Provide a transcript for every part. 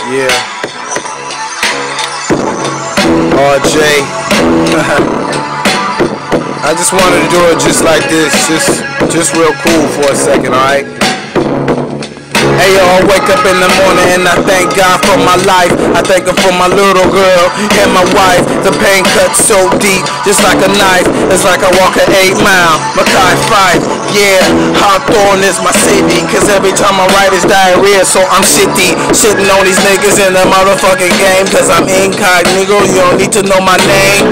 Yeah. RJ. I just wanted to do it just like this, just real cool for a second, alright? Hey y'all, wake up in the morning and I thank God for my life. I thank Him for my little girl and my wife. The pain cuts so deep, just like a knife. It's like I walk an 8 mile, Mackay Fife. Yeah, Hawthorne is my city, cause every time I write it's diarrhea. So I'm shitting on these niggas in the motherfucking game, cause I'm incognito, you don't need to know my name.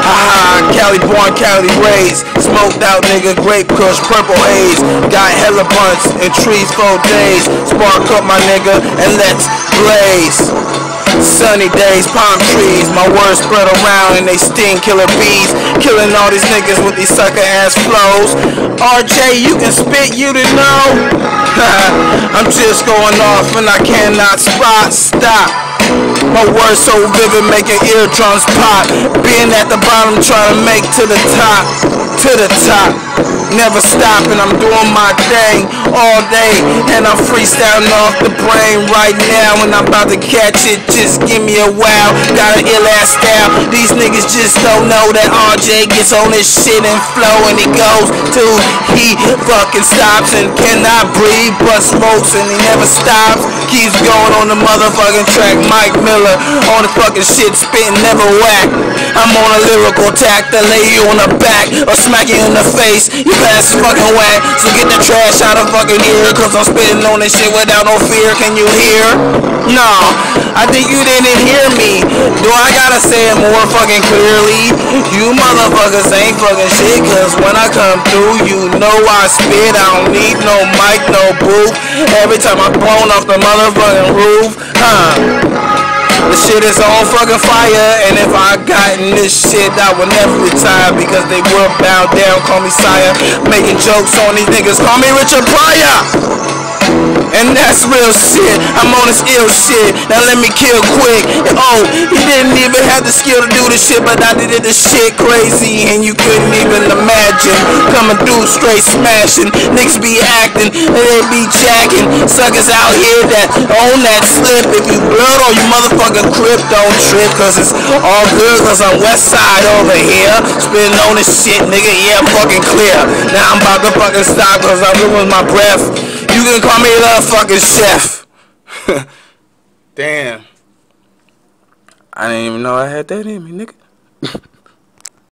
Haha, Cali born, Cali raised. Smoked out nigga, grape kush, purple haze. Got hella blunts and trees for days. Spark up my nigga and let's blaze. Sunny days, palm trees, my words spread around and they sting killer bees. Killing all these niggas with these sucker ass flows. RJ, you can spit, you to know. I'm just going off and I cannot stop. My words so vivid, making eardrums pop. Being at the bottom, trying to make to the top. Never stopping, I'm doing my thing all day, and I'm freestyling off the brain right now. And I'm about to catch it, just give me a wow. Got an ill ass style, these niggas just don't know that RJ gets on this shit and flow. And he goes till he fucking stops and cannot breathe, but smokes and he never stops. Keeps going on the motherfucking track. Mike Miller on the fucking shit, spitting never whack. I'm on a lyrical attack to lay you on the back or smack you in the face. You pass fucking whack, so get the trash out of fucking here, cause I'm spitting on this shit without no fear. Can you hear? No, I think you didn't hear me. Do I gotta say it more fucking clearly? You motherfuckers ain't fucking shit, cause when I come through, you know I spit. I don't need no mic, no booth. Every time I'm blown off the motherfucking roof, the shit is on fucking fire, and if I gotten this shit, I would never retire, because they will bow down, call me sire. Making jokes on these niggas, call me Richard Pryor. And that's real shit, I'm on this ill shit, now let me kill quick. Oh, he didn't even have the skill to do this shit, but I did it, this shit crazy, and you couldn't even imagine. Coming through straight smashing, niggas be acting, and they be jacking. Suckers out here that own that slip. If you blood on you motherfucking crib, don't trip, cause it's all good, cause I'm west side over here. Spitting on this shit, nigga, yeah, fucking clear. Now I'm about to fucking stop, cause I'm losing my breath. You can call me the fucking chef. Damn. I didn't even know I had that in me, nigga.